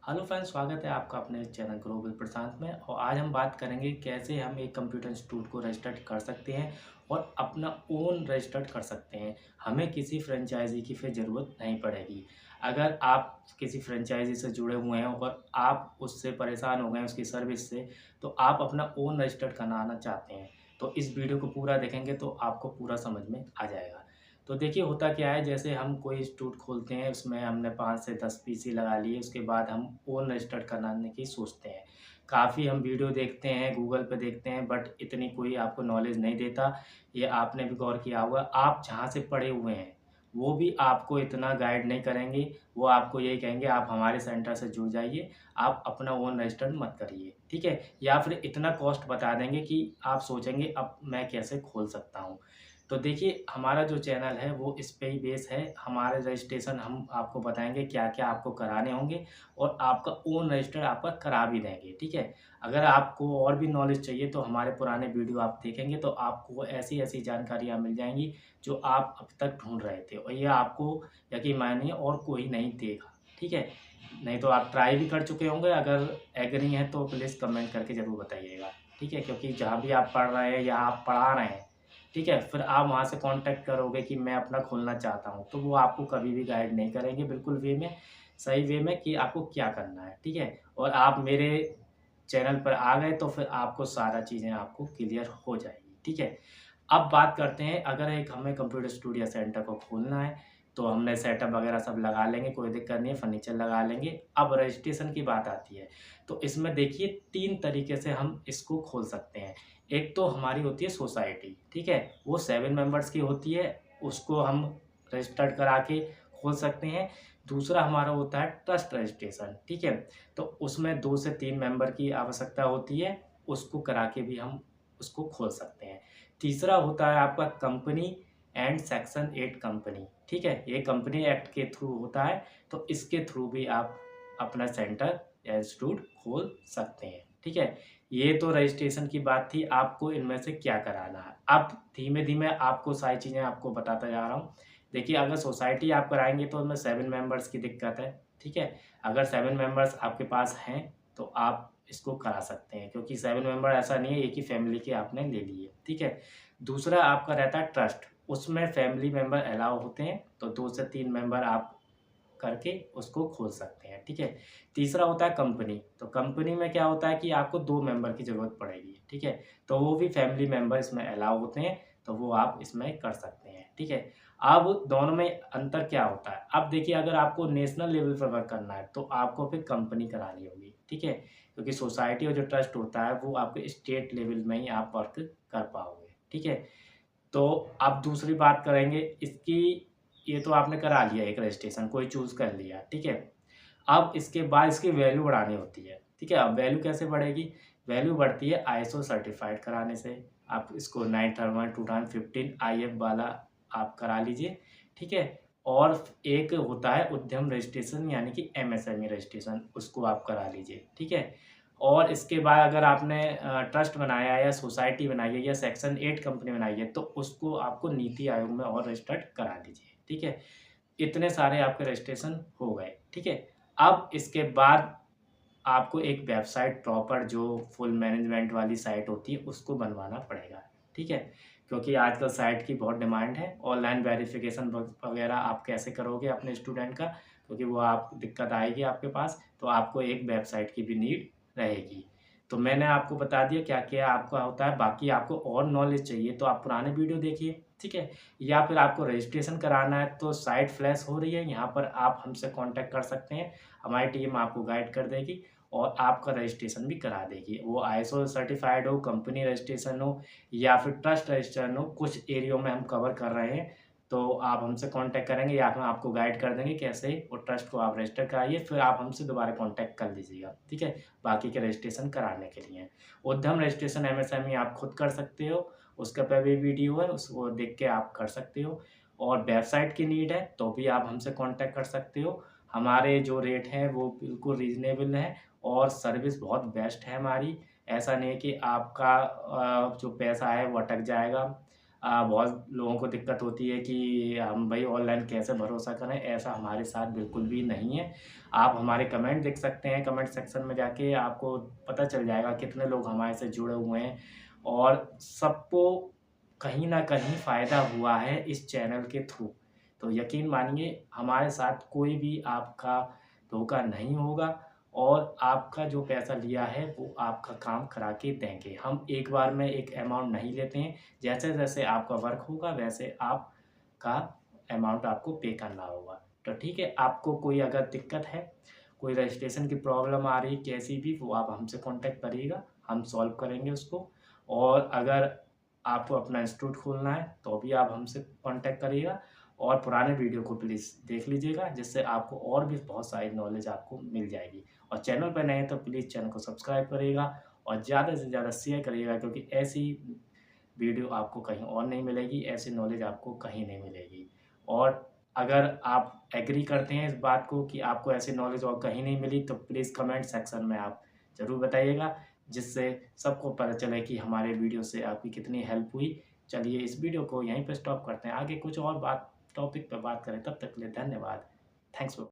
Hello friends, स्वागत है आपका अपने चैनल ग्लोबल प्रशांत में। और आज हम बात करेंगे कैसे हम एक कंप्यूटर इंस्टीट्यूट को रजिस्टर्ड कर सकते हैं और अपना ओन रजिस्टर्ड कर सकते हैं। हमें किसी फ्रेंचाइजी की फिर ज़रूरत नहीं पड़ेगी। अगर आप किसी फ्रेंचाइजी से जुड़े हुए हैं और आप उससे परेशान हो गए हैं उसकी सर्विस से, तो आप अपना ओन रजिस्टर्ड कराना चाहते हैं, तो इस वीडियो को पूरा देखेंगे तो आपको पूरा समझ में आ जाएगा। तो देखिए होता क्या है, जैसे हम कोई इंस्टीट्यूट खोलते हैं, उसमें हमने 5 से 10 पीसी लगा लिए, उसके बाद हम ओन रजिस्टर्ड कराने की सोचते हैं। काफ़ी हम वीडियो देखते हैं, गूगल पे देखते हैं, बट इतनी कोई आपको नॉलेज नहीं देता। ये आपने भी गौर किया होगा, आप जहाँ से पढ़े हुए हैं वो भी आपको इतना गाइड नहीं करेंगे। वो आपको यही कहेंगे आप हमारे सेंटर से जुड़ जाइए, आप अपना ओन रजिस्टर्ड मत करिए, ठीक है? या फिर इतना कॉस्ट बता देंगे कि आप सोचेंगे अब मैं कैसे खोल सकता हूँ। तो देखिए हमारा जो चैनल है वो इस पे ही बेस है। हमारे रजिस्ट्रेशन हम आपको बताएँगे क्या-क्या आपको कराने होंगे और आपका ओन रजिस्टर आपका करा भी देंगे, ठीक है? अगर आपको और भी नॉलेज चाहिए तो हमारे पुराने वीडियो आप देखेंगे तो आपको ऐसी-ऐसी जानकारियाँ मिल जाएँगी जो आप अब तक ढूँढ रहे थे, और ये आपको यकीन मानिए और कोई नहीं देगा, ठीक है? नहीं तो आप ट्राई भी कर चुके होंगे। अगर एग्री हैं तो प्लीज़ कमेंट करके ज़रूर बताइएगा, ठीक है? क्योंकि जहाँ भी आप पढ़ रहे हैं या आप पढ़ा रहे हैं, ठीक है? फिर आप वहाँ से कॉन्टैक्ट करोगे कि मैं अपना खोलना चाहता हूँ, तो वो आपको कभी भी गाइड नहीं करेंगे बिल्कुल वे में, सही वे में कि आपको क्या करना है, ठीक है? और आप मेरे चैनल पर आ गए तो फिर आपको सारा चीज़ें आपको क्लियर हो जाएगी, ठीक है? अब बात करते हैं, अगर एक हमें कंप्यूटर स्टूडियो सेंटर को खोलना है, तो हमने सेटअप वगैरह सब लगा लेंगे, कोई दिक्कत नहीं है, फर्नीचर लगा लेंगे। अब रजिस्ट्रेशन की बात आती है, तो इसमें देखिए 3 तरीके से हम इसको खोल सकते हैं। एक तो हमारी होती है सोसाइटी, ठीक है? वो 7 मेंबर्स की होती है, उसको हम रजिस्टर्ड करा के खोल सकते हैं। दूसरा हमारा होता है ट्रस्ट रजिस्ट्रेशन, ठीक है? तो उसमें 2 से 3 मेंबर की आवश्यकता होती है, उसको करा के भी हम उसको खोल सकते हैं। तीसरा होता है आपका कंपनी एंड सेक्शन 8 कंपनी, ठीक है? ये कंपनी एक्ट के थ्रू होता है, तो इसके थ्रू भी आप अपना सेंटर या इंस्टीट्यूट खोल सकते हैं, ठीक है? ये तो रजिस्ट्रेशन की बात थी, आपको इनमें से क्या कराना है। अब धीमे-धीमे आपको सारी चीज़ें आपको बताता जा रहा हूँ। देखिए अगर सोसाइटी आप कराएँगे तो उसमें 7 मेंबर्स की दिक्कत है, ठीक है? अगर 7 मेंबर्स आपके पास हैं, तो आप इसको करा सकते हैं, क्योंकि 7 मेंबर ऐसा नहीं है एक ही फैमिली के आपने ले लिए, ठीक है? दूसरा आपका रहता है ट्रस्ट, उसमें फैमिली मेंबर अलाउ होते हैं, तो 2 से 3 मेंबर आप करके उसको खोल सकते हैं, ठीक है? तीसरा होता है कंपनी, तो कंपनी में क्या होता है कि आपको 2 मेंबर की ज़रूरत पड़ेगी, ठीक है? तो वो भी फैमिली मेंबर इसमें अलाउ होते हैं, तो वो आप इसमें कर सकते हैं, ठीक है? अब दोनों में अंतर क्या होता है? अब देखिए अगर आपको नेशनल लेवल पर वर्क करना है, तो आपको फिर कंपनी करानी होगी, ठीक है? क्योंकि सोसाइटी और जो ट्रस्ट होता है, वो आपके स्टेट लेवल में ही आप वर्क कर पाओगे, ठीक है? तो अब दूसरी बात करेंगे इसकी। ये तो आपने करा लिया एक रजिस्ट्रेशन, कोई चूज़ कर लिया, ठीक है? अब इसके बाद इसकी वैल्यू बढ़ानी होती है, ठीक है? अब वैल्यू कैसे बढ़ेगी? वैल्यू बढ़ती है आईएसओ सर्टिफ़ाइड कराने से। आप इसको 9001 2015 आईएफ वाला आप करा लीजिए, ठीक है? और एक होता है उद्यम रजिस्ट्रेशन यानी कि एमएसएमई रजिस्ट्रेशन, उसको आप करा लीजिए, ठीक है? और इसके बाद अगर आपने ट्रस्ट बनाया है या सोसाइटी बनाई है या सेक्शन 8 कंपनी बनाई है, तो उसको आपको नीति आयोग में और रजिस्टर्ड करा लीजिए, ठीक है? इतने सारे आपके रजिस्ट्रेशन हो गए, ठीक है? अब इसके बाद आपको एक वेबसाइट प्रॉपर जो फुल मैनेजमेंट वाली साइट होती है, उसको बनवाना पड़ेगा, ठीक है? क्योंकि आजकल साइट की बहुत डिमांड है। ऑनलाइन वेरिफ़िकेशन वगैरह आप कैसे करोगे अपने स्टूडेंट का? क्योंकि वो आप दिक्कत आएगी आपके पास, तो आपको एक वेबसाइट की भी नीड रहेगी। तो मैंने आपको बता दिया क्या-क्या आपका होता है, बाकी आपको और नॉलेज चाहिए तो आप पुराने वीडियो देखिए, ठीक है? या फिर आपको रजिस्ट्रेशन कराना है तो साइट फ्लैश हो रही है, यहाँ पर आप हमसे कॉन्टैक्ट कर सकते हैं। हमारी टीम आपको गाइड कर देगी और आपका रजिस्ट्रेशन भी करा देगी। वो आईएसओ सर्टिफ़ाइड हो, कंपनी रजिस्ट्रेशन हो या फिर ट्रस्ट रजिस्ट्रेशन हो, कुछ एरियो में हम कवर कर रहे हैं, तो आप हमसे कॉन्टैक्ट करेंगे या हम आपको गाइड कर देंगे कैसे वो ट्रस्ट को आप रजिस्टर कराइए, फिर आप हमसे दोबारा कॉन्टैक्ट कर लीजिएगा, ठीक है? बाकी के रजिस्ट्रेशन कराने के लिए। उद्यम रजिस्ट्रेशन एमएसएमई आप खुद कर सकते हो, उसका पे भी वीडियो है, उसको देख के आप कर सकते हो। और वेबसाइट की नीड है, तो भी आप हमसे कॉन्टैक्ट कर सकते हो। हमारे जो रेट हैं, वो बिल्कुल रीज़नेबल हैं और सर्विस बहुत बेस्ट है हमारी। ऐसा नहीं है कि आपका जो पैसा है वो अटक जाएगा। बहुत लोगों को दिक्कत होती है कि हम भाई ऑनलाइन कैसे भरोसा करें, ऐसा हमारे साथ बिल्कुल भी नहीं है। आप हमारे कमेंट देख सकते हैं, कमेंट सेक्शन में जाके आपको पता चल जाएगा कितने लोग हमारे से जुड़े हुए हैं और सबको कहीं न कहीं फ़ायदा हुआ है इस चैनल के थ्रू। तो यकीन मानिए हमारे साथ कोई भी आपका धोखा नहीं होगा और आपका जो पैसा लिया है वो आपका काम करा के देंगे। हम एक बार में एक अमाउंट नहीं लेते हैं, जैसे-जैसे आपका वर्क होगा वैसे आपका अमाउंट आपको पे करना होगा। तो ठीक है, आपको कोई अगर दिक्कत है, कोई रजिस्ट्रेशन की प्रॉब्लम आ रही है कैसी भी, वो आप हमसे कॉन्टैक्ट करिएगा, हम सॉल्व करेंगे उसको। और अगर आपको अपना इंस्टीट्यूट खोलना है तो भी आप हमसे कॉन्टैक्ट करिएगा और पुराने वीडियो को प्लीज़ देख लीजिएगा, जिससे आपको और भी बहुत सारी नॉलेज आपको मिल जाएगी। और चैनल पर नए हैं तो प्लीज़ चैनल को सब्सक्राइब करिएगा और ज़्यादा से ज़्यादा शेयर करिएगा, क्योंकि ऐसी वीडियो आपको कहीं और नहीं मिलेगी, ऐसी नॉलेज आपको कहीं नहीं मिलेगी। और अगर आप एग्री करते हैं इस बात को कि आपको ऐसी नॉलेज और कहीं नहीं मिली, तो प्लीज़ कमेंट सेक्शन में आप ज़रूर बताइएगा, जिससे सबको पता चले कि हमारे वीडियो से आपकी कितनी हेल्प हुई। चलिए इस वीडियो को यहीं पे स्टॉप करते हैं, आगे कुछ और बात टॉपिक पे बात करें, तब तक के लिए धन्यवाद। Thanks for